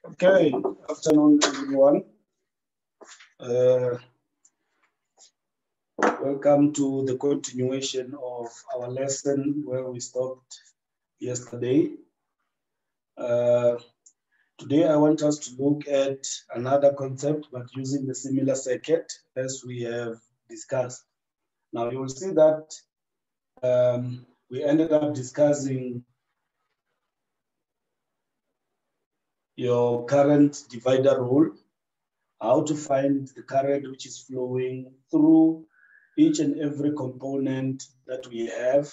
Okay, afternoon everyone. Welcome to the continuation of our lesson where we stopped yesterday. Today I want us to look at another concept, but using the similar circuit as we have discussed. Now you will see that we ended up discussing your current divider rule, how to find the current which is flowing through each and every component that we have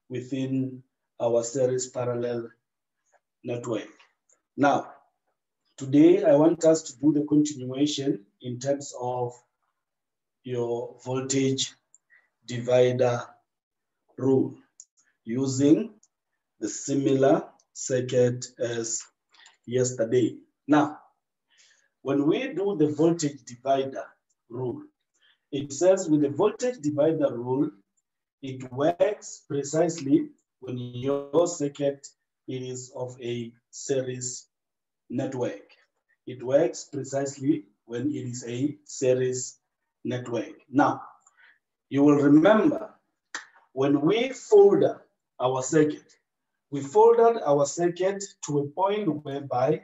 within our series parallel network. Now, today I want us to do the continuation in terms of your voltage divider rule using the similar circuit as yesterday. Now, when we do the voltage divider rule, it says with the voltage divider rule, it works precisely when your circuit is of a series network. It works precisely when it is a series network. Now, you will remember when we folded our circuit, we folded our circuit to a point whereby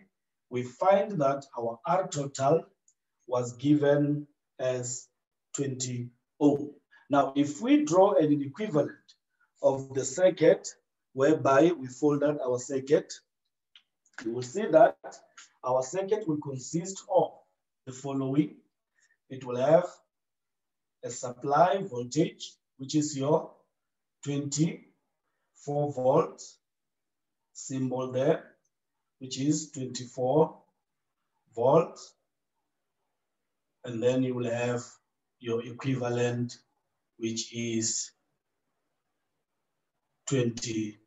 we find that our R total was given as 20 ohm. Now, if we draw an equivalent of the circuit whereby we folded our circuit, you will see that our circuit will consist of the following. It will have a supply voltage, which is your 24 volts symbol there, which is 24 volts. And then you will have your equivalent, which is 20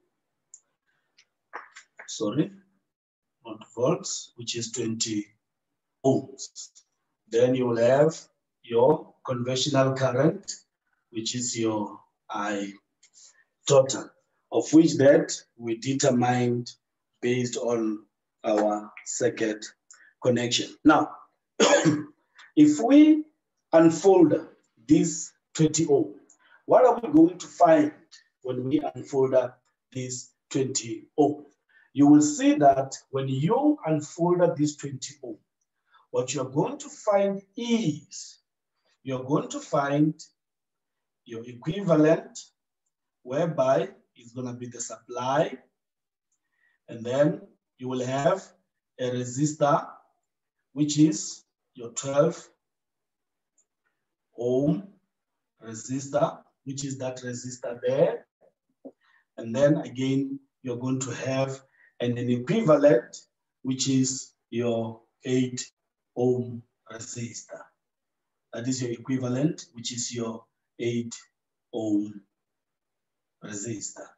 volts, which is 20 ohms. Then you will have your conventional current, which is your I total, of which that we determined based on our circuit connection. Now, if we unfold this 20 ohm, what are we going to find when we unfold this 20 ohm? You will see that when you unfold this 20 ohm, what you're going to find is you're going to find your equivalent, whereby it's going to be the supply, and then you will have a resistor, which is your 12 ohm resistor, which is that resistor there. And then again, you're going to have an equivalent, which is your 8 ohm resistor. That is your equivalent, which is your 8 ohm resistor.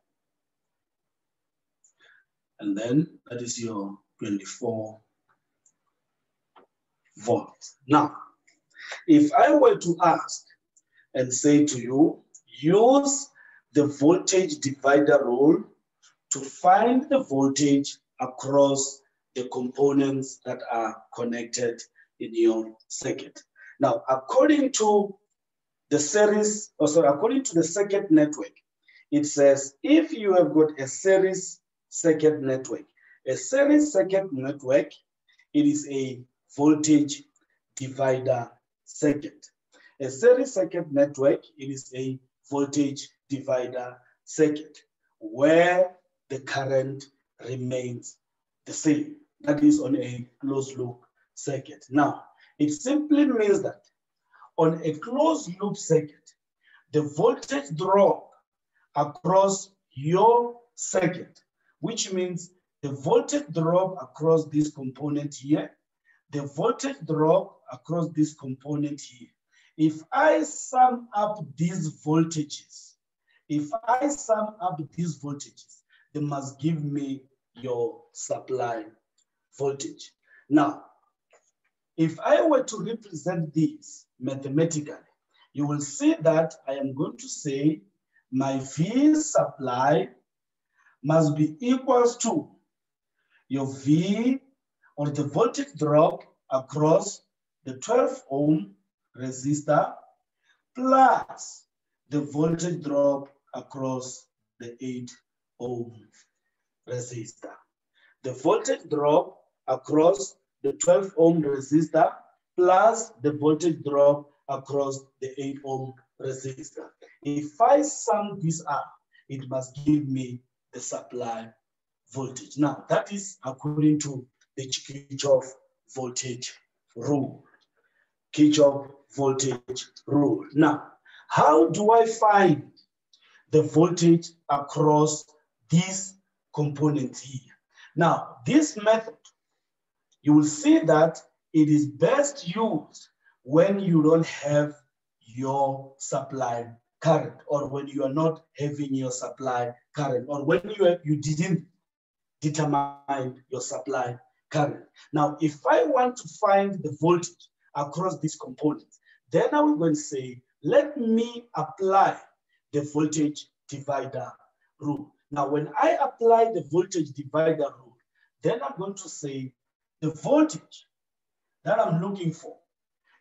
And then that is your 24 volts. Now, if I were to ask and say to you, use the voltage divider rule to find the voltage across the components that are connected in your circuit. Now, according to the circuit network, it says if you have got a series circuit network, it is a voltage divider circuit. A series circuit network, it is a voltage divider circuit where the current remains the same. That is on a closed loop circuit. Now, it simply means that on a closed loop circuit, the voltage drop across your circuit, which means the voltage drop across this component here, the voltage drop across this component here. If I sum up these voltages, they must give me your supply voltage. Now, if I were to represent this mathematically, you will see that I am going to say my V supply must be equals to your V or the voltage drop across the 12 ohm resistor plus the voltage drop across the 8 ohm resistor. The voltage drop across the 12 ohm resistor plus the voltage drop across the 8 ohm resistor. If I sum this up, it must give me the supply voltage. Now, that is according to the Kirchhoff voltage rule. Kirchhoff voltage rule. Now, how do I find the voltage across these components here? Now, this method, you will see that it is best used when you don't have your supply current, or when you are not having your supply current, or when you didn't determine your supply current. Now, if I want to find the voltage across these components, then I will go and say, let me apply the voltage divider rule. Now, when I apply the voltage divider rule, then I'm going to say the voltage that I'm looking for.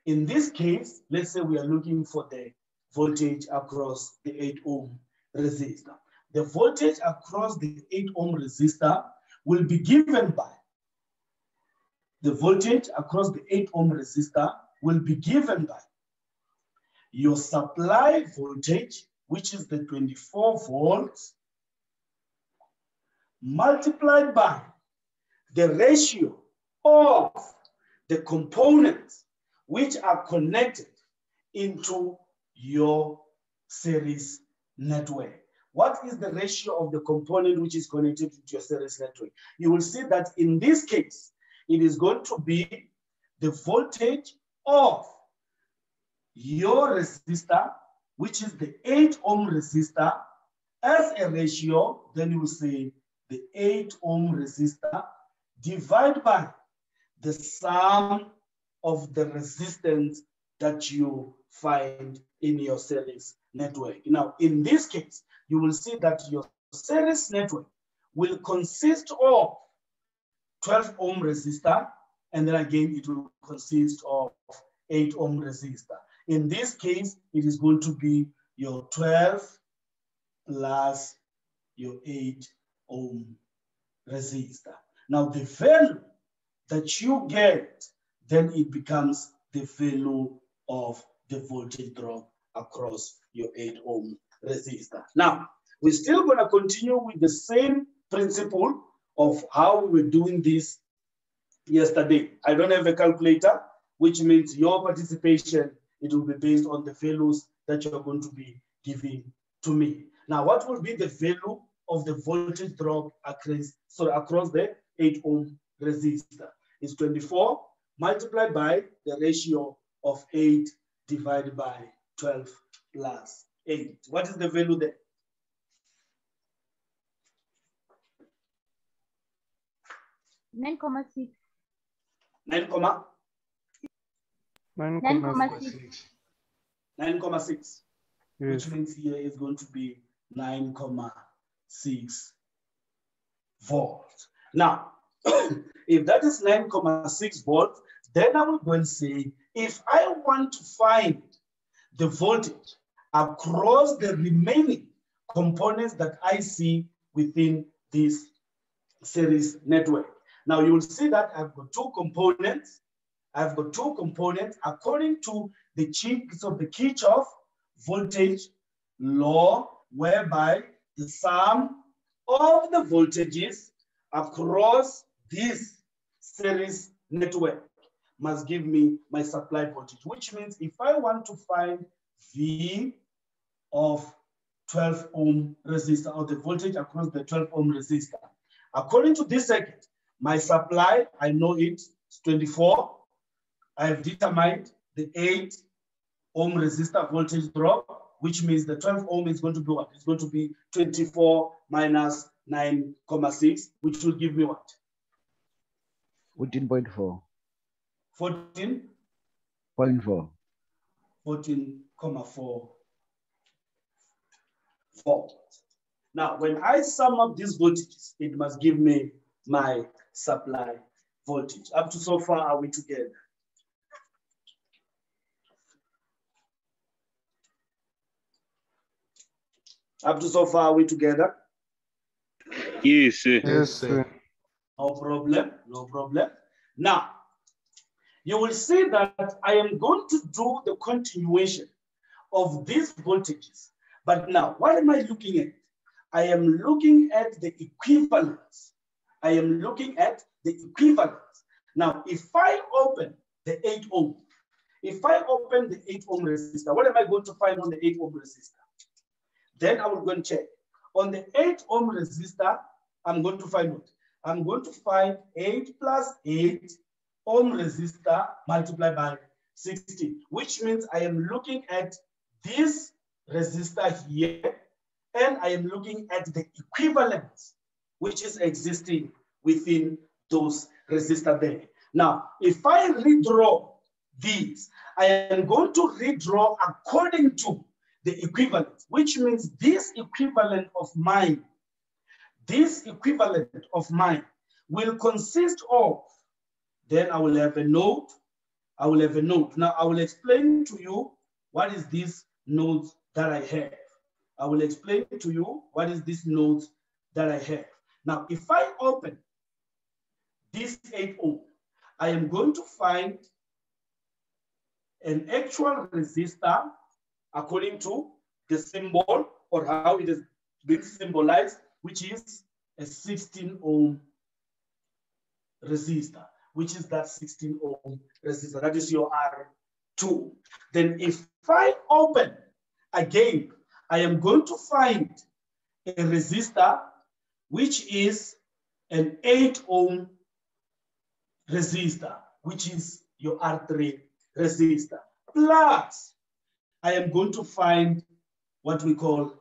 In this case, let's say we are looking for the voltage across the 8 ohm resistor. The voltage across the 8 ohm resistor will be given by the voltage across the 8 ohm resistor will be given by your supply voltage, which is the 24 volts, multiplied by the ratio of the components which are connected into your series network. What is the ratio of the component which is connected to your series network? You will see that in this case, it is going to be the voltage of your resistor, which is the 8 ohm resistor, as a ratio. Then you will say the 8 ohm resistor divided by the sum of the resistance that you find in your series network. Now, in this case, you will see that your series network will consist of 12 ohm resistor, and then again, it will consist of 8 ohm resistor. In this case, it is going to be your 12 plus your 8 ohm resistor. Now, the value that you get, then it becomes the value of the voltage drop across your 8 ohm resistor. Now, we're still going to continue with the same principle of how we were doing this yesterday. I don't have a calculator, which means your participation, it will be based on the values that you're going to be giving to me. Now, what will be the value of the voltage drop across the 8 ohm resistor? It's 24 multiplied by the ratio of 8 divided by 12 plus 8. What is the value there? 9,6. 9,6. 9,6. Yes. Which means here is going to be 9,6 volts. Now, if that is 9,6 volts, then I will go and say, if I want to find the voltage across the remaining components that I see within this series network. Now you will see that I've got two components. I've got two components according to the Kirchhoff voltage law, whereby the sum of the voltages across this series network must give me my supply voltage, which means if I want to find V of 12 ohm resistor, or the voltage across the 12 ohm resistor, according to this circuit, my supply, I know it's 24. I have determined the 8 ohm resistor voltage drop, which means the 12 ohm is going to be what? It's going to be 24 minus 9,6, which will give me what? 14.4. 14.4. 14,4 volts. Now, when I sum up these voltages, it must give me my supply voltage. Up to so far, are we together? Up to so far, are we together? Yes, sir. Yes, sir. No problem, no problem. Now, you will see that I am going to do the continuation of these voltages. But now, what am I looking at? I am looking at the equivalence. I am looking at the equivalence. Now, if I open the 8 ohm, if I open the 8 ohm resistor, what am I going to find on the 8 ohm resistor? Then I will go and check. On the 8 ohm resistor, I'm going to find what? I'm going to find 8 plus 8 ohm resistor multiplied by 16, which means I am looking at this resistor here, and I am looking at the equivalence which is existing within those resistors there. Now, if I redraw these, I am going to redraw according to the equivalence, which means this equivalent of mine will consist of, then I will have a node, Now I will explain to you what is this node that I have. I will explain to you what is this node that I have. Now, if I open this 8 ohm, I am going to find an actual resistor according to the symbol or how it is being symbolized, which is a 16 ohm resistor, which is that 16 ohm resistor. That is your R2. Then if I open again, I am going to find a resistor, which is an 8 ohm resistor, which is your R3 resistor. Plus, I am going to find what we call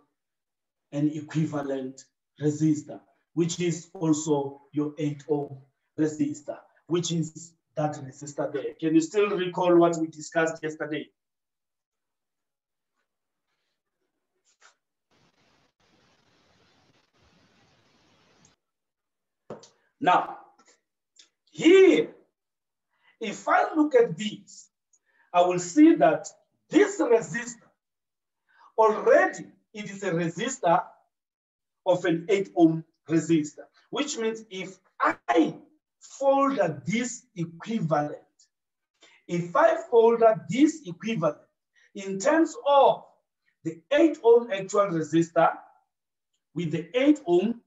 an equivalent resistor, which is also your 8 ohm resistor, which is that resistor there. Can you still recall what we discussed yesterday? Now, here, if I look at this, I will see that this resistor, already it is a resistor of an 8 ohm resistor, which means if I fold this equivalent, in terms of the 8 ohm actual resistor with the 8 ohm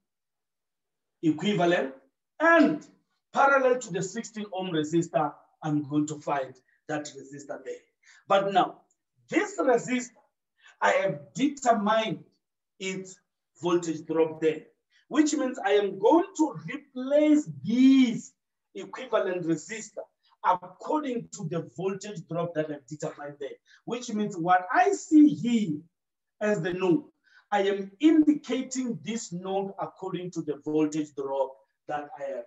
equivalent and parallel to the 16 ohm resistor, I'm going to find that resistor there. But now, this resistor, I have determined its voltage drop there, which means I am going to replace this equivalent resistor according to the voltage drop that I've determined there, which means what I see here as the node, I am indicating this node according to the voltage drop that I have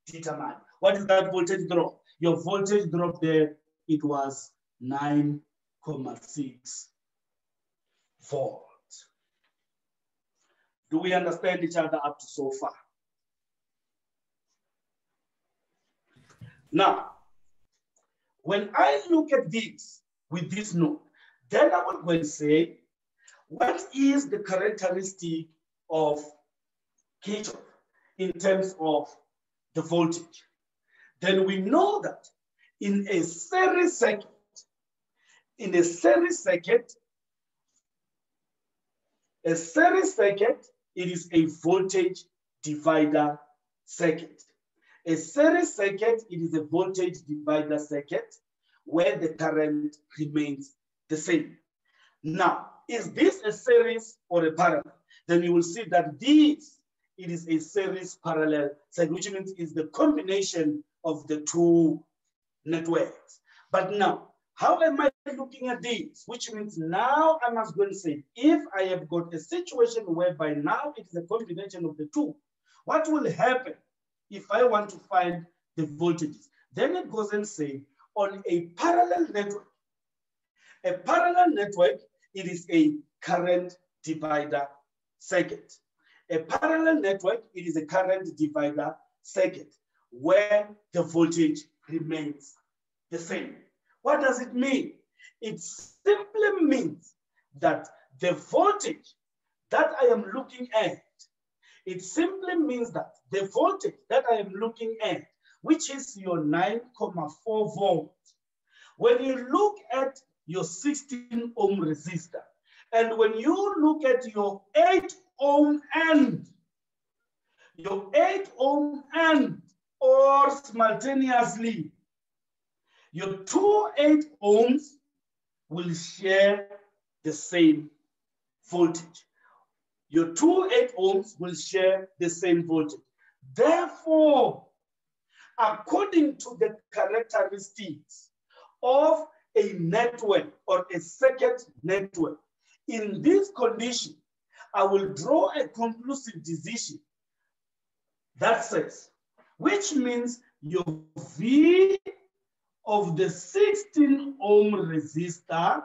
determined. What is that voltage drop? Your voltage drop there, it was 9.6 volts. Do we understand each other up to so far? Now, when I look at this with this node, then I will go and say, what is the characteristic of Kirchhoff in terms of the voltage? Then we know that in a series circuit, it is a voltage divider circuit. A series circuit, it is a voltage divider circuit where the current remains the same. Now, is this a series or a parallel? Then you will see that this, it is a series parallel circuit, which means it's the combination of the two networks. But now, how am I looking at this? Which means now I must go and say, if I have got a situation whereby now it's a combination of the two, what will happen if I want to find the voltages? Then it goes and say, on a parallel network, it is a current divider circuit. A parallel network, it is a current divider circuit where the voltage remains the same. What does it mean? It simply means that the voltage that I am looking at, it simply means that the voltage that I am looking at, which is your 9.4 volts, when you look at your 16 ohm resistor, and when you look at your 8 ohm end, your 8 ohm end, or simultaneously, your two 8 ohms will share the same voltage. Your two 8 ohms will share the same voltage. Therefore, according to the characteristics of a network or a circuit network, in this condition, I will draw a conclusive decision that says, which means your V of the 16 ohm resistor,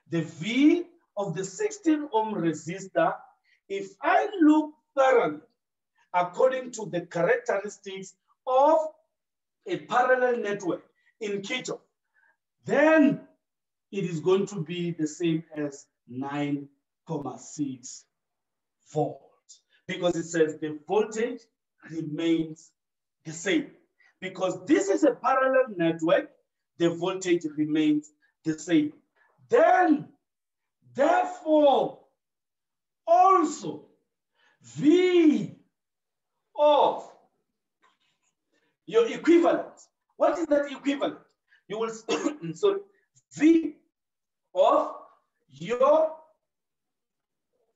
the V of the 16 ohm resistor, if I look thoroughly according to the characteristics of a parallel network in Kirchhoff, then it is going to be the same as 9.6 volts, because it says the voltage remains the same. Because this is a parallel network, the voltage remains the same. Then, therefore, also V of your equivalent. What is that equivalent? You will, sorry, V of your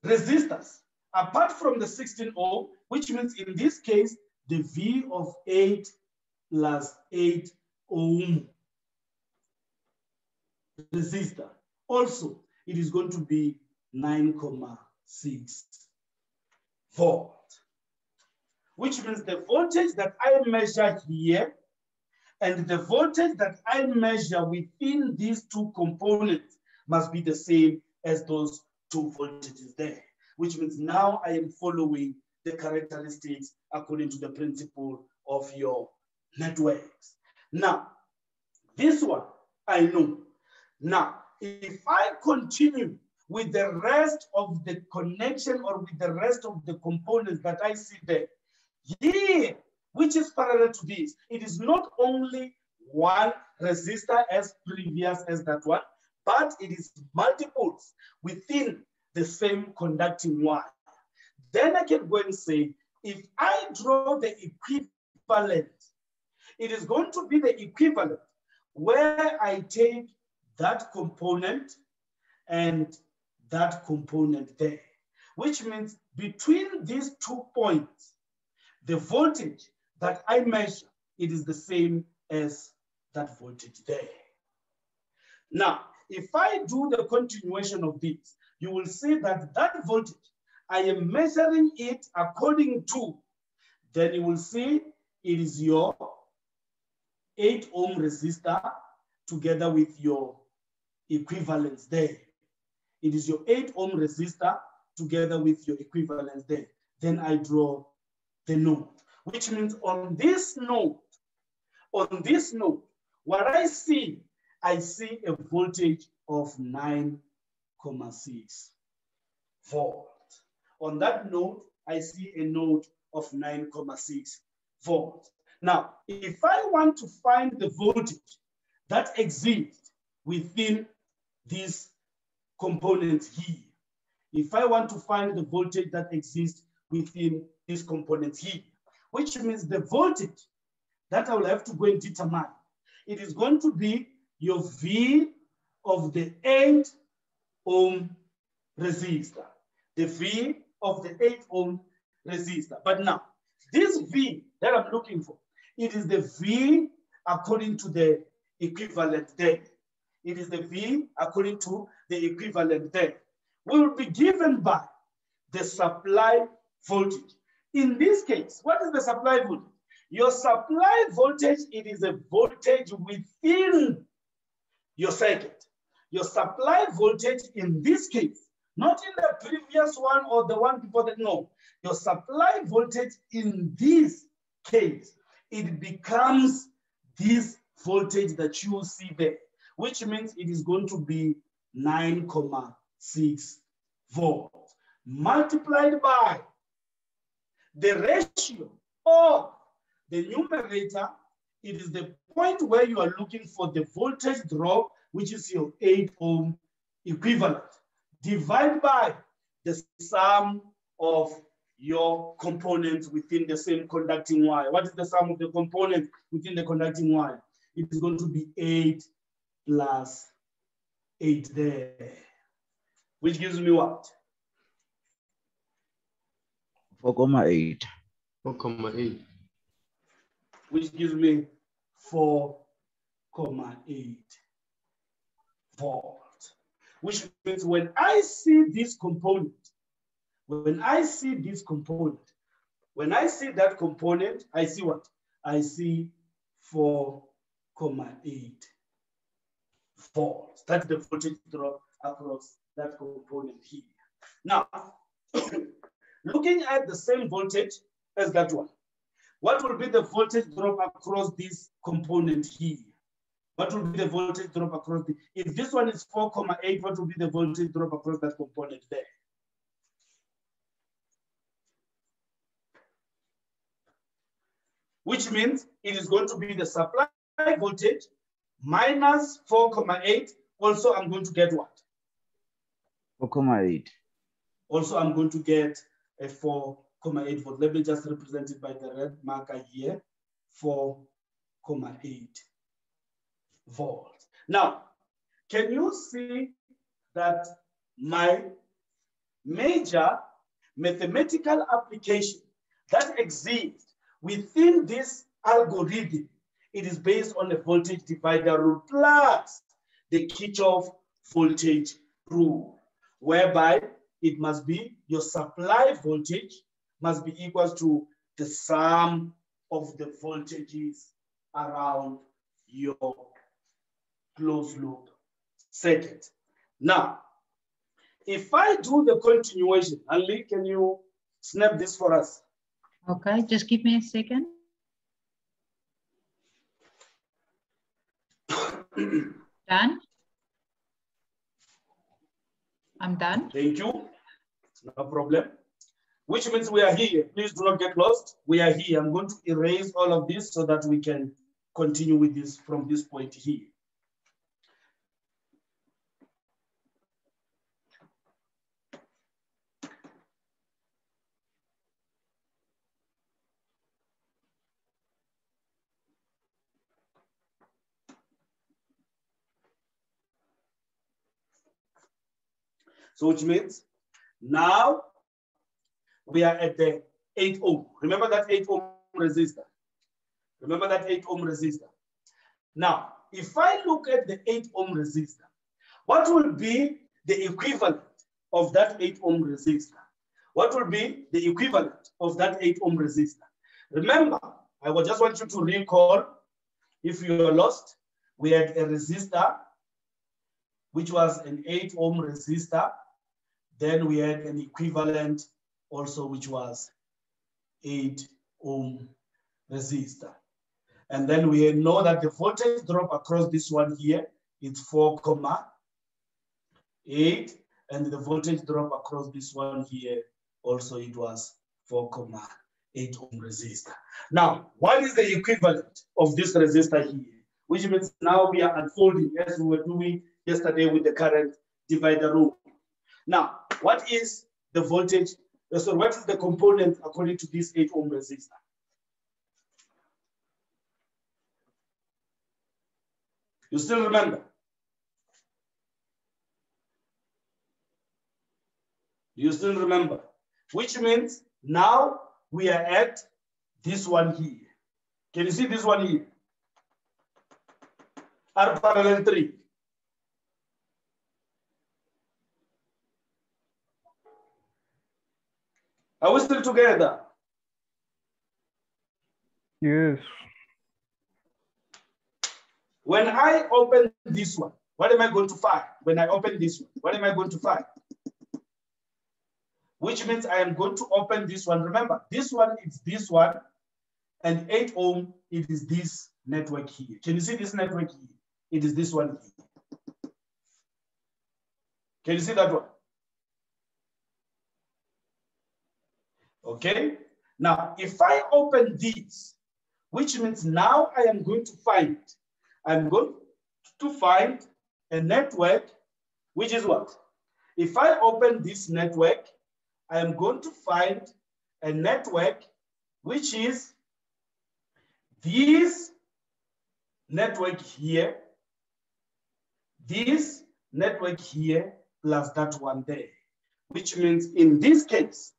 resistors, apart from the 16 ohm, which means in this case, the V of 8 plus 8 ohm resistor. Also, it is going to be 9.6 volt, which means the voltage that I measure here and the voltage that I measure within these two components must be the same as those two voltages there, which means now I am following the characteristics according to the principle of your networks. Now, this one I know. Now, if I continue with the rest of the connection or with the rest of the components that I see there, here, which is parallel to this, it is not only one resistor as previous as that one, but it is multiples within the same conducting wire. Then I can go and say, if I draw the equivalent, it is going to be the equivalent where I take that component and that component there, which means between these 2 points, the voltage that I measure, it is the same as that voltage there. Now, if I do the continuation of this, you will see that that voltage, I am measuring it according to, then you will see it is your 8 ohm resistor together with your equivalence there. It is your 8 ohm resistor together with your equivalence there. Then I draw the node, which means on this node, what I see a voltage of 9.6 volt. On that node, I see a node of 9.6 volt. Now, if I want to find the voltage that exists within these components here, if I want to find the voltage that exists within these components here, which means the voltage that I will have to go and determine, it is going to be your V of the 8 ohm resistor, the V of the 8 ohm resistor. But now, this V that I'm looking for, it is the V according to the equivalent there. It is the V according to the equivalent there. Will be given by the supply voltage. In this case, what is the supply voltage? Your supply voltage, it is a voltage within your circuit. Your supply voltage in this case, not in the previous one or the one before that, no. Your supply voltage in this case it becomes this voltage that you see there, which means it is going to be 9.6 volts multiplied by the ratio of the numerator. It is the point where you are looking for the voltage drop, which is your 8 ohm equivalent, divided by the sum of your components within the same conducting wire. What is the sum of the components within the conducting wire? It is going to be 8 plus 8 there, which gives me what? 4.8. 4.8. Which gives me 4.8 volts. Which means when I see this component, when I see that component, I see what? I see 4.8 volts. That's the voltage drop across that component here. Now, looking at the same voltage as that one, what will be the voltage drop across this component here? What will be the voltage drop across the, if this one is 4.8, what will be the voltage drop across that component there? Which means it is going to be the supply voltage minus 4.8. Also, I'm going to get what? 4.8. Also, I'm going to get a 4.8 volt. Let me just represent it by the red marker here, 4.8 volts. Now, can you see that my major mathematical application that exists within this algorithm, it is based on the voltage divider rule plus the Kirchhoff voltage rule, whereby it must be your supply voltage must be equal to the sum of the voltages around your closed loop circuit. Now, if I do the continuation, Ali, can you snap this for us? Okay, just give me a second. Done? I'm done. Thank you. No problem. Which means we are here. Please do not get lost. We are here. I'm going to erase all of this so that we can continue with this from this point here. So which means now we are at the 8 ohm. Remember that 8 ohm resistor? Remember that 8 ohm resistor? Now, if I look at the 8 ohm resistor, what will be the equivalent of that 8 ohm resistor? What will be the equivalent of that 8 ohm resistor? Remember, I would just want you to recall, if you are lost, we had a resistor, which was an 8 ohm resistor. Then we had an equivalent also, which was 8 ohm resistor. And then we know that the voltage drop across this one here is 4.8. And the voltage drop across this one here, also it was 4.8 ohm resistor. Now, what is the equivalent of this resistor here? Which means now we are unfolding as we were doing yesterday with the current divider rule. Now, what is the voltage? So what is the component according to this 8 ohm resistor? You still remember? You still remember? Which means now we are at this one here. Can you see this one here? R parallel 3. Are we still together? Yes. When I open this one, what am I going to find? When I open this one, what am I going to find? Which means I am going to open this one. Remember, this one is this one, And 8 ohm, it is this network here. Can you see this network here? It is this one here. Can you see that one? Okay. Now, if I open this, which means now I am going to find, I'm going to find a network, which is what? If I open this network, I am going to find a network, which is this network here, this network here, plus that one there, which means in this case,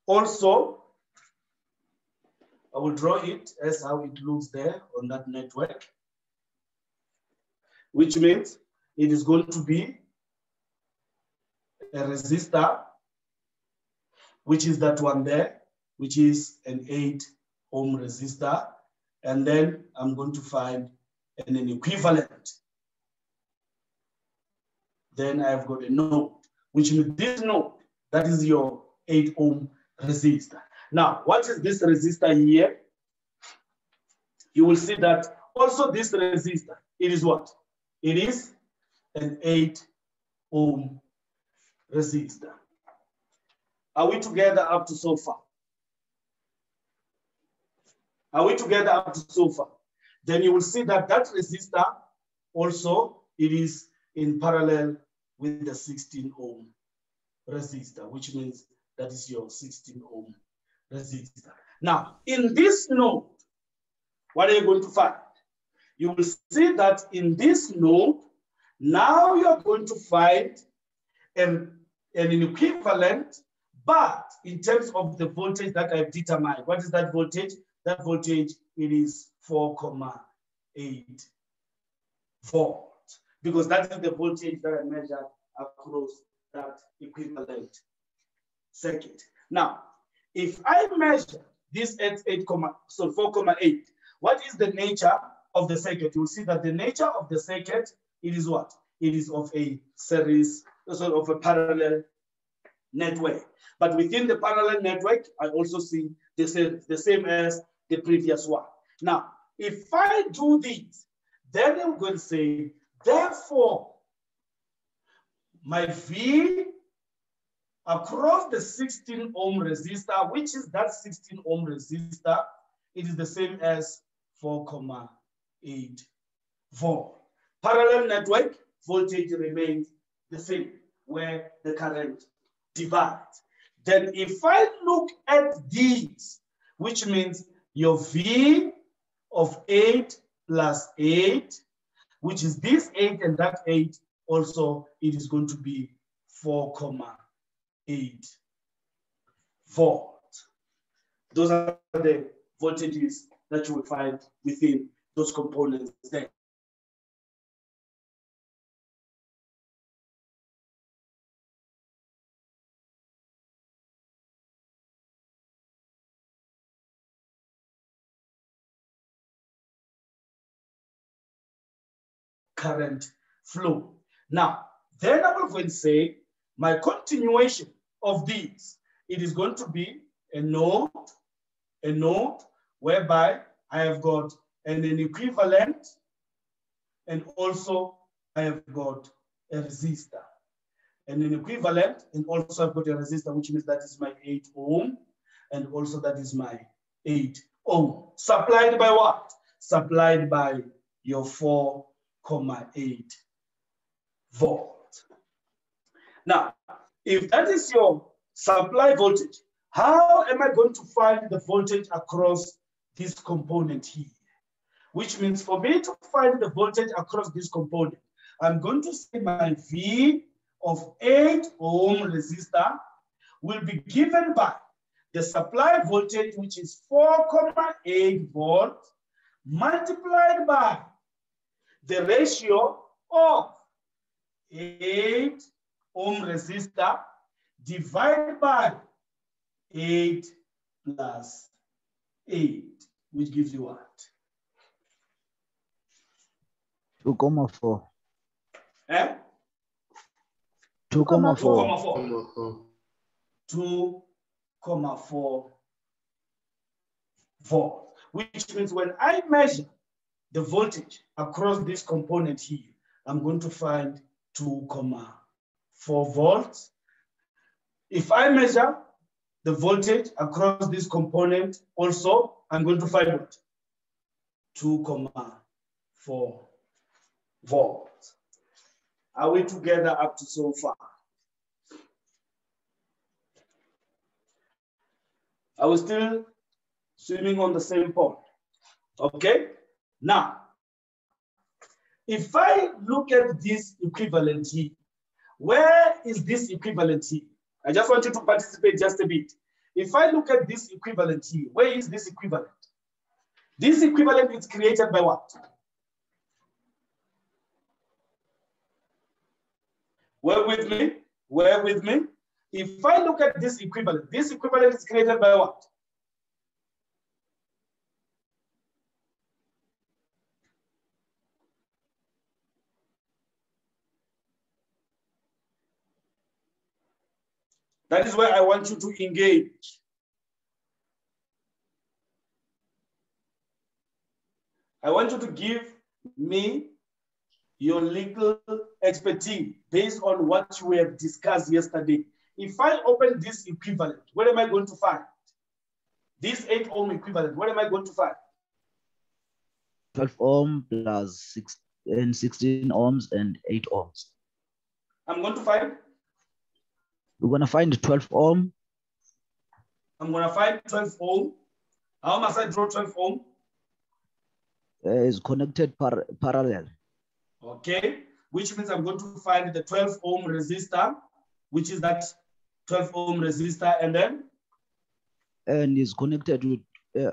also, I will draw it as how it looks there on that network, which means it is going to be a resistor, which is that one there, which is an 8 ohm resistor. And then I'm going to find an equivalent. Then I've got a node, which means this node, that is your 8 ohm resistor. Now, what is this resistor here? You will see that also this resistor, it is what? It is an 8 ohm resistor. Are we together up to so far? Are we together up to so far? Then you will see that that resistor also, it is in parallel with the 16 ohm resistor, which means that is your 16 ohm resistor. Now, in this node, what are you going to find? You will see that in this node, now you're going to find an equivalent, but in terms of the voltage that I've determined. What is that voltage? That voltage, it is 4,8 volts, because that is the voltage that I measured across that equivalent circuit. Now, if I measure this at 4,8, what is the nature of the circuit? You'll see that the nature of the circuit, it is what? It is of a series, sort of a parallel network. But within the parallel network, I also see the same as the previous one. Now, if I do this, then I'm going to say, therefore, my V across the 16 ohm resistor, which is that 16 ohm resistor, it is the same as 4,8 volt. Parallel network, voltage remains the same, where the current divides. Then if I look at these, which means your V of 8 plus 8, which is this 8 and that 8, also it is going to be 4,8 volt. Those are the voltages that you will find within those components there. Current flow. Now, then I will go and say my continuation of these, it is going to be a node whereby I have got an equivalent, and also I have got a resistor. And an equivalent, and also I've got a resistor, which means that is my 8 ohm, and also that is my 8 ohm. Supplied by what? Supplied by your 4,8 volt. Now, if that is your supply voltage, how am I going to find the voltage across this component here? Which means for me to find the voltage across this component, I'm going to say my V of 8 ohm resistor will be given by the supply voltage, which is 4,8 volt, multiplied by the ratio of 8 ohm resistor divided by 8 plus 8, which gives you what? 2,4. Eh? 2,4. 2,4 volt. which means when I measure the voltage across this component here, I'm going to find 2,4 volts. If I measure the voltage across this component also, I'm going to find what? 2,4 volts. Are we together up to so far? Are we still swimming on the same pond? Okay. Now, if I look at this equivalent here, where is this equivalent here? I just want you to participate just a bit. If I look at this equivalent here, where is this equivalent? This equivalent is created by what? Work with me, work with me. If I look at this equivalent is created by what? That is where I want you to engage. I want you to give me your legal expertise based on what you have discussed yesterday. If I open this equivalent, what am I going to find? This 8 ohm equivalent, what am I going to find? 12 ohm plus 16 ohms and 8 ohms. I'm going to find? We're going to find 12 ohm. I'm going to find 12 ohm. How must I draw 12 ohm? Is connected parallel. Okay, which means I'm going to find the 12 ohm resistor, which is that 12 ohm resistor, and then? And is connected with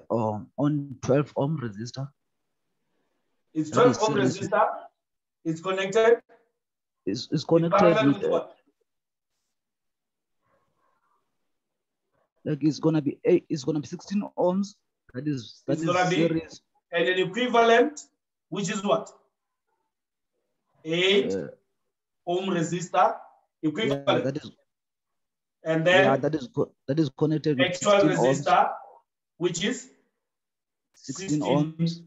on 12 ohm resistor. It's 12 ohm resistor. It's connected. It's connected with what? Like it's gonna be 16 ohms. That is series. And an equivalent, which is what? 8 ohm resistor equivalent. Yeah, that is, and then yeah, that is connected with actual resistor, ohms, which is 16 ohms.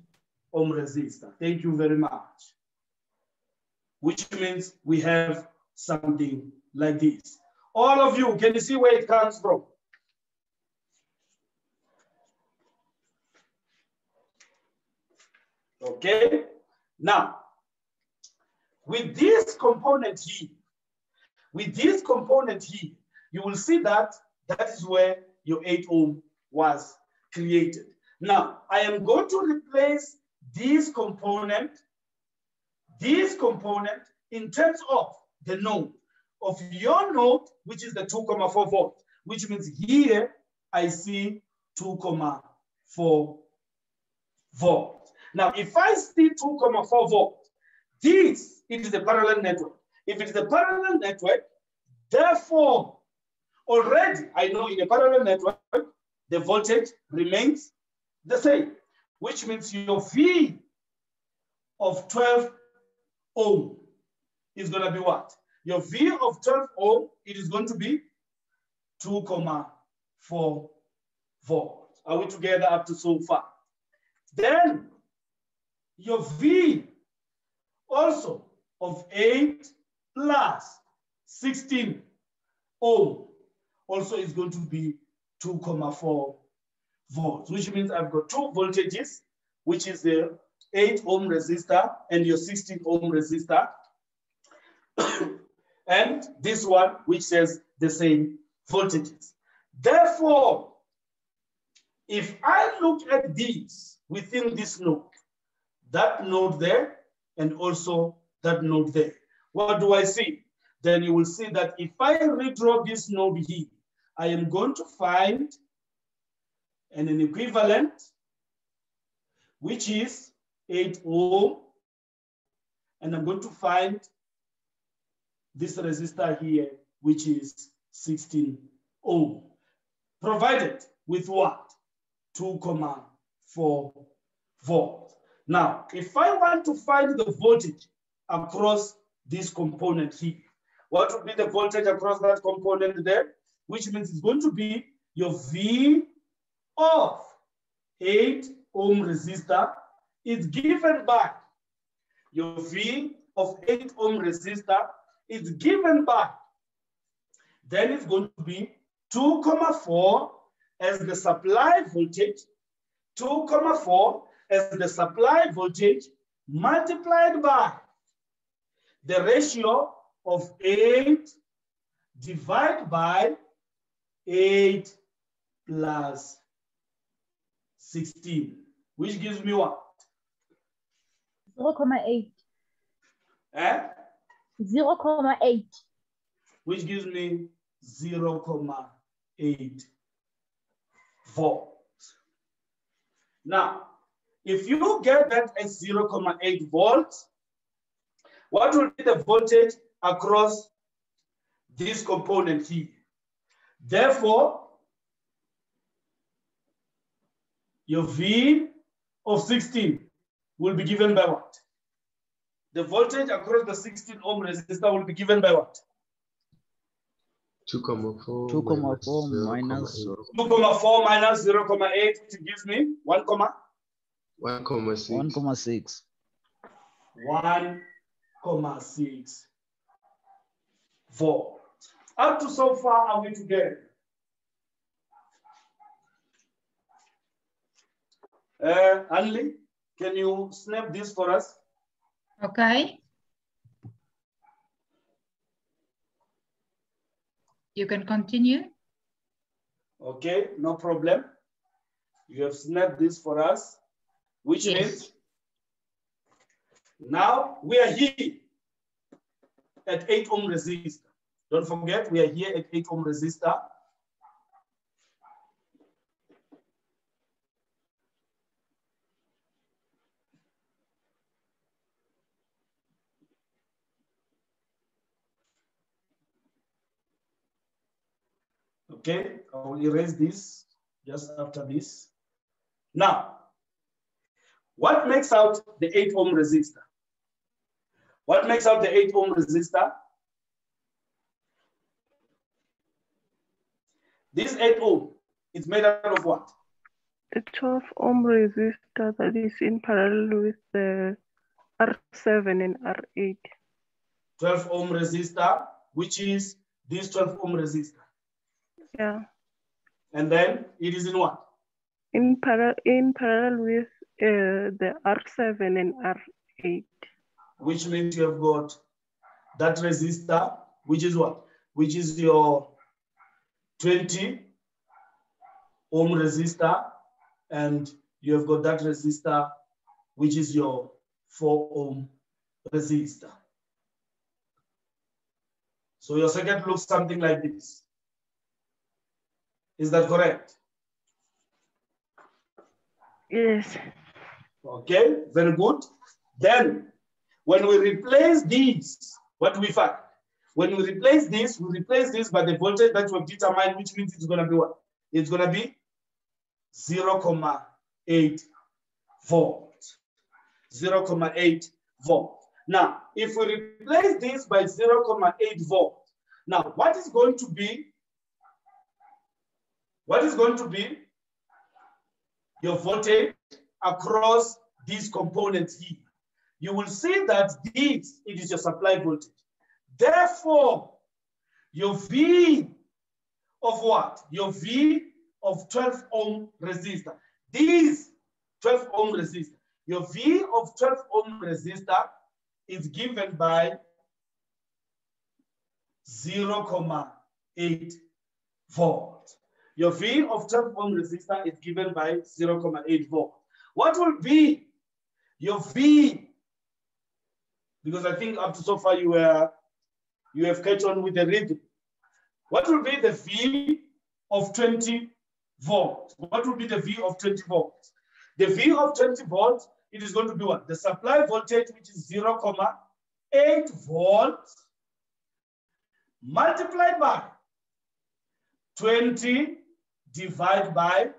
Ohm resistor. Thank you very much. Which means we have something like this. All of you, can you see where it comes from? Okay. Now, with this component here, you will see that that is where your 8 ohm was created. Now, I am going to replace this component in terms of the node of your node, which is the 2,4 volt, which means here I see 2,4 volt. Now, if I see 2,4 volt, it is a parallel network. If it is a parallel network, therefore, already I know in a parallel network, the voltage remains the same, which means your V of 12 ohm is going to be what? Your V of 12 ohm, it is going to be 2,4 volts. Are we together up to so far? Then your V also of 8 plus 16 ohm also is going to be 2,4 volts, which means I've got two voltages, which is the 8 ohm resistor and your 16 ohm resistor. And this one, which says the same voltages. Therefore, if I look at these within this node, that node there, and also that node there, what do I see? Then you will see that if I redraw this node here, I am going to find an equivalent, which is 8 ohm, and I'm going to find this resistor here, which is 16 ohm, provided with what? 2,4 volts. Now, if I want to find the voltage across this component here, what would be the voltage across that component there? Which means it's going to be your V of 8 ohm resistor is given by your V of 8 ohm resistor is given by, then it's going to be 2,4 as the supply voltage, 2,4 as the supply voltage multiplied by the ratio of 8 divided by 8 plus 16, which gives me what? 0.8. Eh? 0.8. Which gives me 0.8 volts. Now, if you get that as 0.8 volts, what will be the voltage across this component here? Therefore, your V of 16 will be given by what? The voltage across the 16 ohm resistor will be given by what? 2,4 2,4 minus minus 2,4 minus 0.8, which gives me 1,6. 1,6. 1,6 volt. Up to so far, are we together? Anli, can you snap this for us? Okay. You can continue. Okay, no problem. You have snapped this for us, which Yes. means now we are here at 8 ohm resistor. Don't forget, we are here at 8 ohm resistor. Okay, I will erase this just after this. Now, what makes out the 8 ohm resistor? What makes out the 8 ohm resistor? This 8 ohm is made out of what? The 12 ohm resistor that is in parallel with the R7 and R8. 12 ohm resistor, which is this 12 ohm resistor. Yeah. And then it is in what? In parallel with the R7 and R8. Which means you have got that resistor, which is what? Which is your 20 ohm resistor, and you have got that resistor, which is your 4 ohm resistor. So your circuit looks something like this. Is that correct? Yes. Okay, very good. Then, when we replace these, what do we find? When we replace this by the voltage that we've determined, which means it's going to be what? It's going to be 0.8 volt. 0.8 volt. Now, if we replace this by 0.8 volt, now what is going to be your voltage across these components here? You will see that this, it is your supply voltage. Therefore, your V of what? Your V of 12 ohm resistor. These 12 ohm resistor. Your V of 12 ohm resistor is given by 0.8 volt. Your V of 12 ohm resistor is given by 0.8 volt. What will be your V? Because I think up to so far you have catch on with the rhythm. What will be the V of 20 volts? What will be the V of 20 volts? The V of 20 volts, it is going to be what? The supply voltage, which is 0.8 volts, multiplied by 20 divided by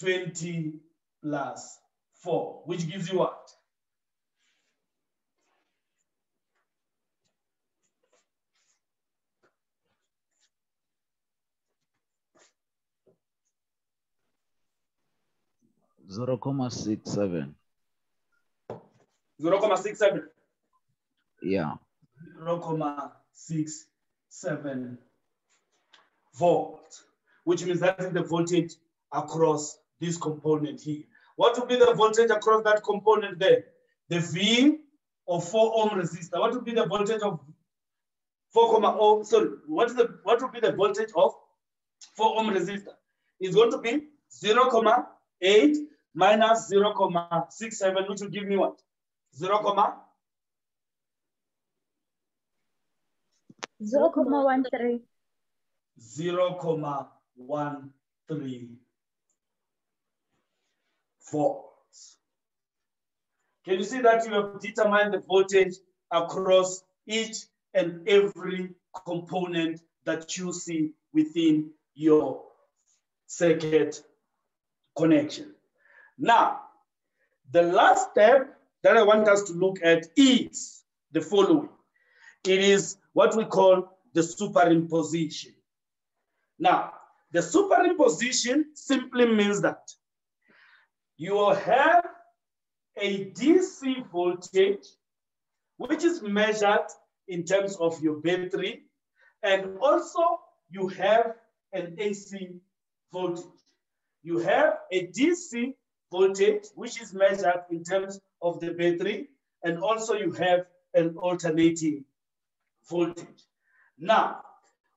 20 plus 4, which gives you what? 0.67. 0.67. Yeah. 0.67 volts, which means that is the voltage across this component here. What would be the voltage across that component there? The V of 4 ohm resistor. What would be the voltage of 4 sorry, what would be the voltage of 4 ohm resistor? It's going to be 0.8 minus 0.67, which will give me what? 0.13. 0.13. 0.13 volts. Can you see that you have determined the voltage across each and every component that you see within your circuit connection? Now, the last step that I want us to look at is the following. It is what we call the superimposition. Now, the superimposition simply means that you will have a DC voltage, which is measured in terms of your battery, and also you have an AC voltage. You have a DC voltage, which is measured in terms of the battery, and also you have an alternating voltage. Now,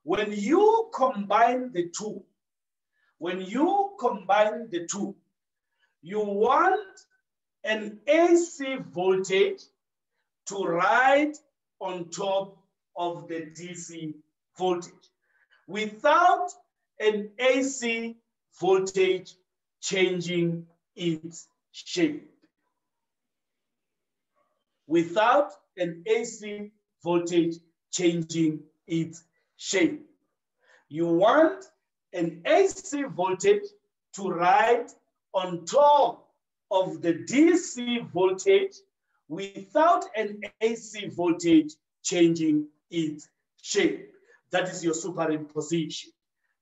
when you combine the two, you want an AC voltage to ride on top of the DC voltage without an AC voltage changing its shape. Without an AC voltage changing its shape. You want an AC voltage to ride on top of the DC voltage without an AC voltage changing its shape. That is your superimposition.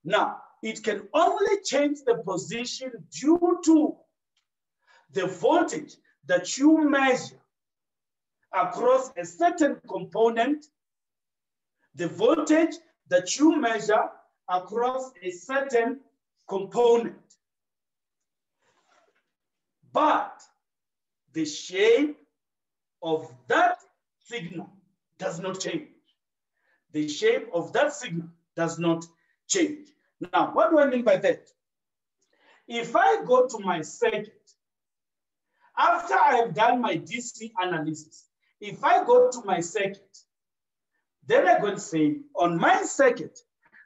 Now, it can only change the position due to the voltage that you measure across a certain component, the voltage that you measure across a certain component. But the shape of that signal does not change. The shape of that signal does not change. Now, what do I mean by that? If I go to my circuit, after I have done my DC analysis, if I go to my circuit, then I'm going to say, on my circuit,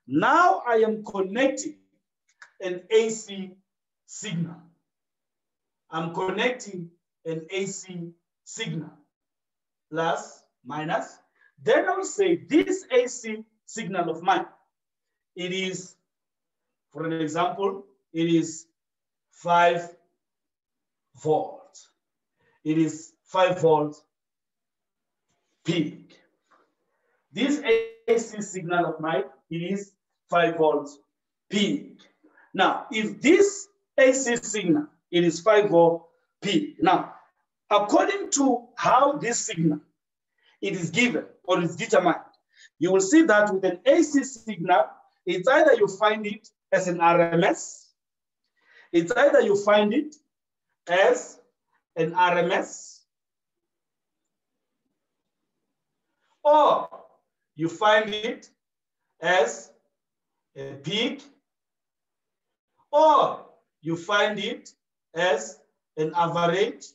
now I am connecting an AC signal. I'm connecting an AC signal, plus, minus. Then I'll say this AC signal of mine, it is, for an example, it is 5 volts. It is 5 volts peak. This AC signal of mine, it is 5 volts peak. Now, if this AC signal, it is 5 volt peak. Now, according to how this signal, it is given or is determined, you will see that with an AC signal, it's either you find it as an RMS, it's either you find it as an RMS, or you find it as a peak, or you find it as an average,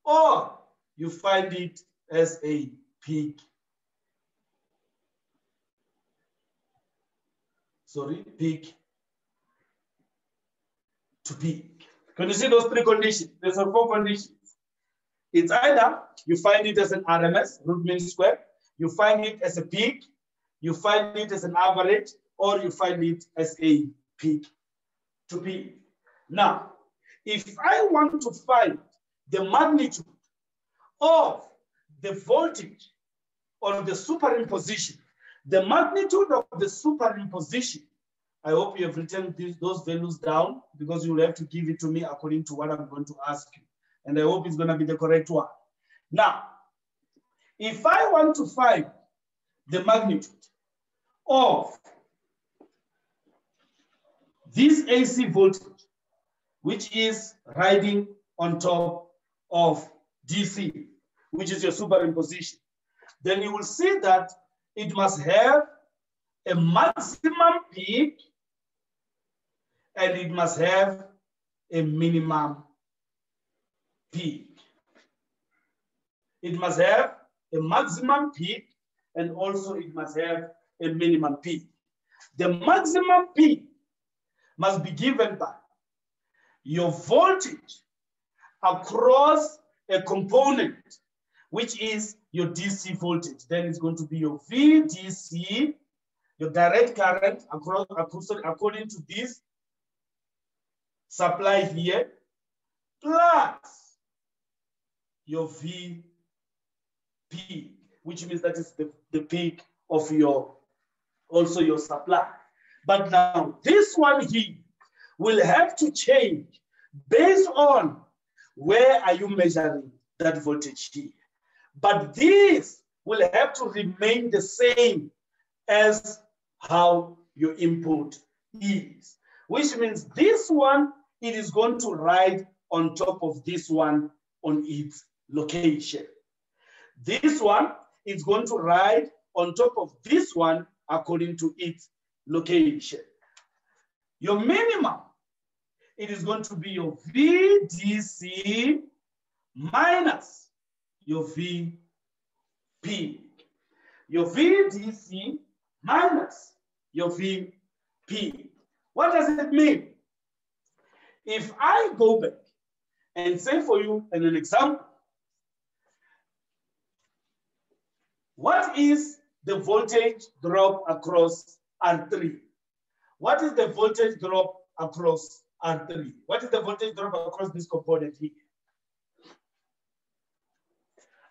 or you find it as a peak. Sorry, peak to peak. Can you see those 3 conditions? There's 4 conditions. It's either you find it as an RMS, root mean square, you find it as a peak, you find it as an average, or you find it as a peak to peak. Now, if I want to find the magnitude of the voltage or the superimposition, the magnitude of the superimposition I hope you have written those values down, because you will have to give it to me according to what I'm going to ask you. And I hope it's going to be the correct one. Now, if I want to find the magnitude of this AC voltage, which is riding on top of DC, which is your superimposition, then you will see that it must have a maximum peak and it must have a minimum peak. It must have a maximum peak and also it must have a minimum peak. The maximum peak must be given by your voltage across a component, which is your DC voltage. Then it's going to be your VDC, your direct current across, according to this supply here, plus your VP, which means that is the peak of your, also your supply. But now this one here will have to change based on where are you measuring that voltage here. But this will have to remain the same as how your input is, which means this one, it is going to ride on top of this one on its location. This one is going to ride on top of this one according to its location. Your minimum, it is going to be your VDC minus your VP. Your VDC minus your VP. What does it mean? If I go back and say for you in an example, what is the voltage drop across R3? What is the voltage drop across R3? What is the voltage drop across this component here?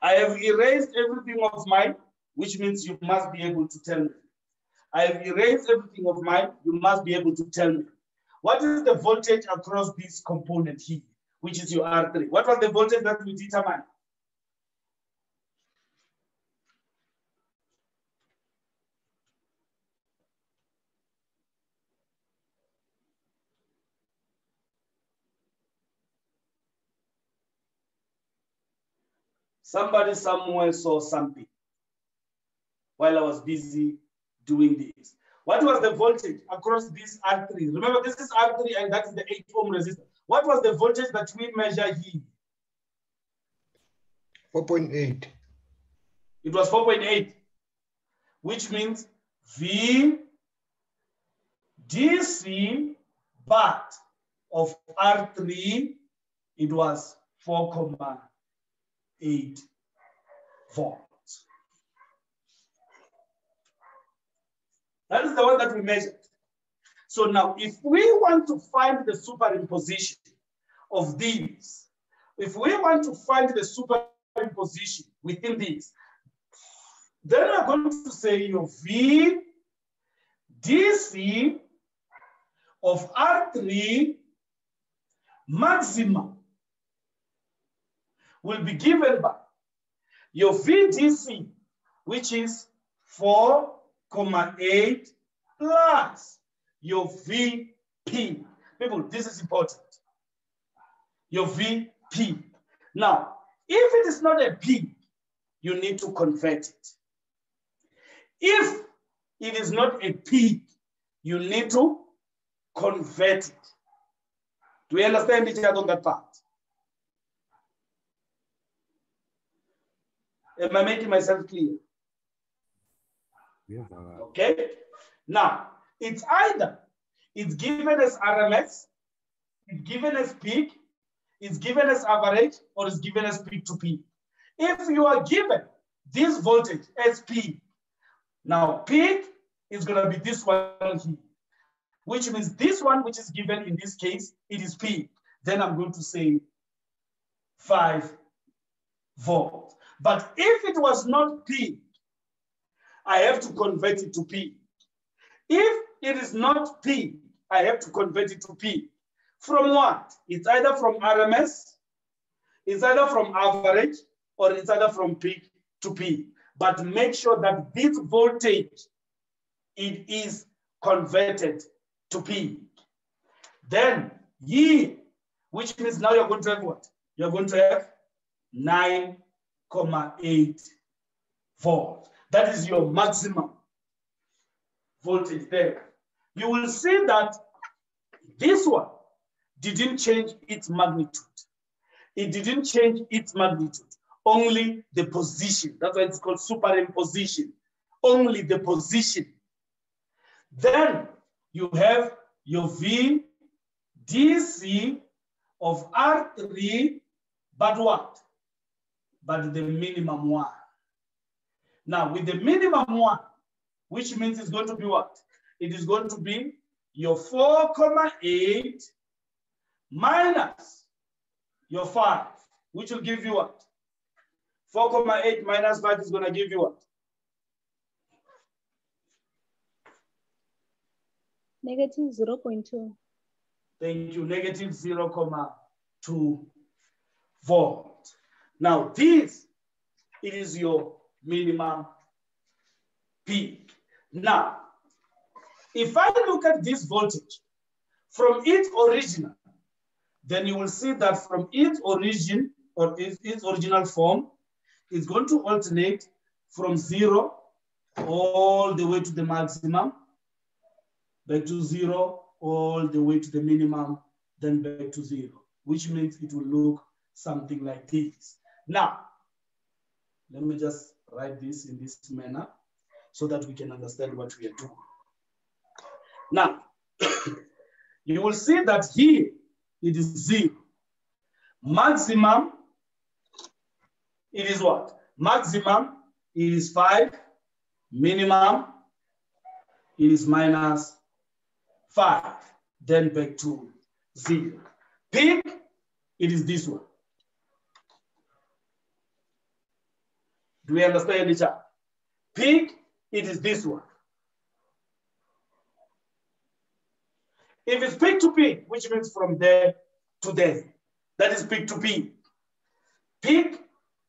I have erased everything of mine, which means you must be able to tell me. I have erased everything of mine, you must be able to tell me. What is the voltage across this component here, which is your R3? What was the voltage that we determined? Somebody somewhere saw something while I was busy doing this. What was the voltage across this R3? Remember, this is R3 and that is the 8 ohm resistor. What was the voltage that we measure here? 4.8. It was 4.8, which means VDC but of R3, it was 4.8 volts. That is the one that we measured. So now, if we want to find the superimposition of these, if we want to find the superimposition within these, then we're going to say your VDC of R3 maximum will be given by your VDC, which is 4.8 plus your VP. People, this is important. Your VP. Now, if it is not a P, you need to convert it. If it is not a P, you need to convert it. Do we understand each other on that part? Am I making myself clear? Yeah. Okay. Now, it's either it's given as RMS, it's given as peak, it's given as average, or it's given as peak to peak. If you are given this voltage as peak, now peak is going to be this one here, which means this one, which is given in this case, it is peak. Then I'm going to say 5 volts. But if it was not peak, I have to convert it to peak. If it is not P. I have to convert it to P. From what? It's either from RMS, it's either from average, or it's either from peak to P. But make sure that this voltage, it is converted to P. Then E, which means now you're going to have what? You're going to have 9,8 volts. That is your maximum voltage there. You will see that this one didn't change its magnitude. It didn't change its magnitude, only the position. That's why it's called superimposition, only the position. Then you have your VDC of R3, but what? But the minimum one. Now with the minimum one, which means it's going to be what? It is going to be your 4,8 minus your 5, which will give you what? 4,8 minus 5 is going to give you what? Negative 0.2. Thank you, negative 0,2 volt. Now this, it is your minimum peak. Now, if I look at this voltage from its original, then you will see that from its origin or its original form, it's going to alternate from 0 all the way to the maximum, back to 0, all the way to the minimum, then back to 0, which means it will look something like this. Now, let me just write this in this manner so that we can understand what we are doing. Now, you will see that here it is 0. Maximum, it is what? Maximum, it is 5. Minimum, it is minus 5. Then back to 0. Peak, it is this one. Do we understand each other? Peak, it is this one. If it's peak to peak, which means from there to there, that is peak to peak. Peak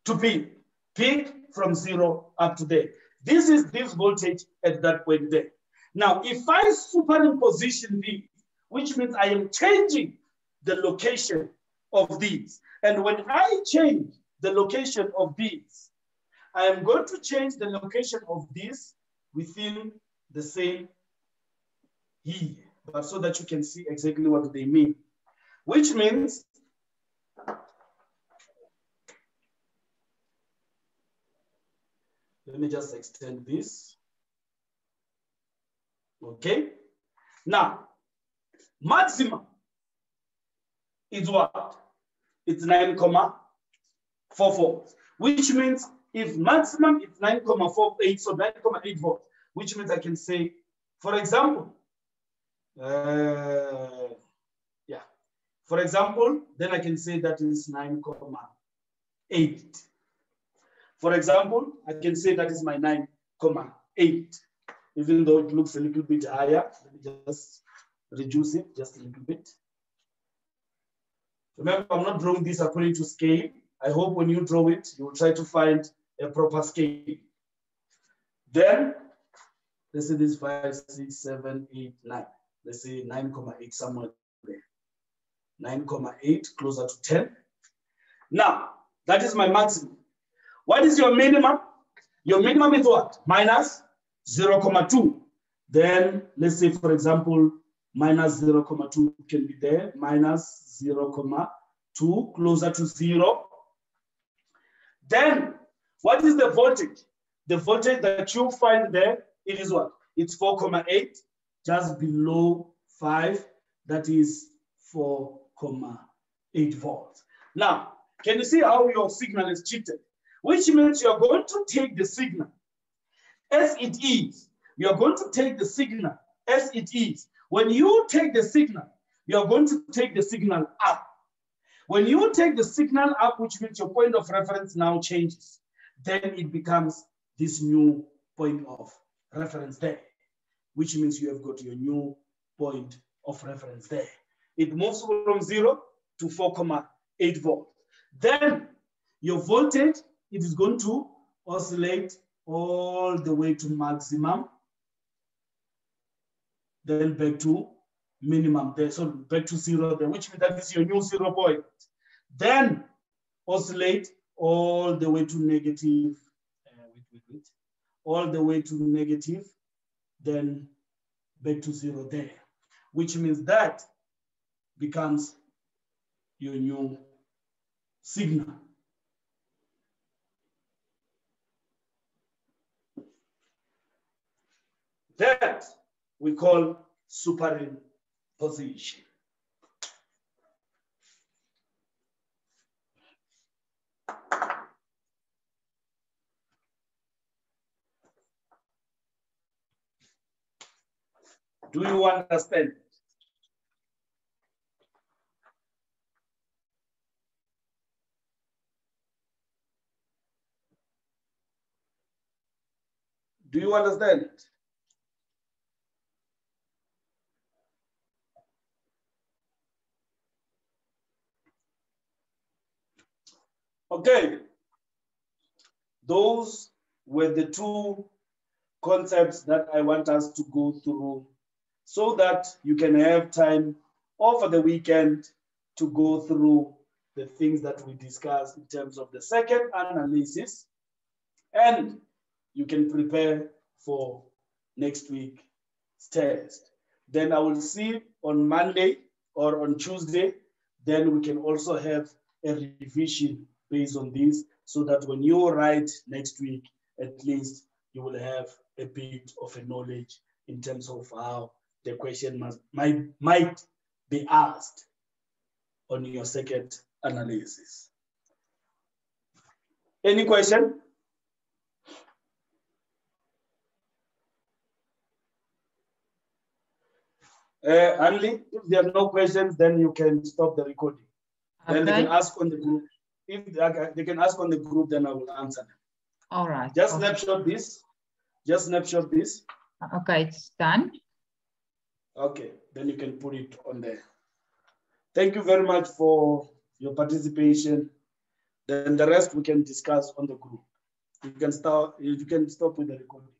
to peak. Peak from 0 up to there. This is this voltage at that point there. Now, if I superimposition these, which means I am changing the location of these. And when I change the location of these, I am going to change the location of this within the same here, but so that you can see exactly what they mean. Which means, let me just extend this. Okay. Now, maximum is what? It's 9,44, which means if maximum is 9,48, so 9,8 volts, which means I can say, for example, for example, then I can say that is 9,8. For example, I can say that is my 9,8, even though it looks a little bit higher. Let me just reduce it just a little bit. Remember, I'm not drawing this according to scale. I hope when you draw it, you will try to find a proper scale. Then, let's say this 5, 6, 7, 8, 9. Let's say 9,8 somewhere there. 9,8 closer to 10. Now, that is my maximum. What is your minimum? Your minimum is what? Minus 0,2. Then let's say, for example, minus 0,2 can be there. Minus 0,2 closer to 0. Then what is the voltage? The voltage that you find there, it is what? It's 4,8, just below 5. That is 4,8 volts. Now, can you see how your signal is treated? Which means you're going to take the signal as it is. You're going to take the signal as it is. When you take the signal, you're going to take the signal up. When you take the signal up, which means your point of reference now changes, then it becomes this new point of reference there. which means you have got your new point of reference there. It moves from 0 to 4.8 volts. Then your voltage, it is going to oscillate all the way to maximum, then back to minimum there, so back to 0 there, which means that is your new 0 point. Then oscillate all the way to negative, all the way to negative, then back to 0 there, which means that becomes your new signal. That we call superimposition. Do you understand? Do you understand? Okay, those were the two concepts that I want us to go through so that you can have time over the weekend to go through the things that we discussed in terms of the second analysis, and you can prepare for next week's test. Then I will see on Monday or on Tuesday, then we can also have a revision based on this so that when you write next week, at least you will have a bit of a knowledge in terms of how the question might be asked on your second analysis. Any question? Anli, if there are no questions, then you can stop the recording. Okay. Then they can ask on the group. If they can ask on the group, then I will answer them. All right. Just Okay. snapshot this. Just snapshot this. Okay, it's done. Okay, then you can put it on there. Thank you very much for your participation. Then the rest we can discuss on the group. You can stop with the recording.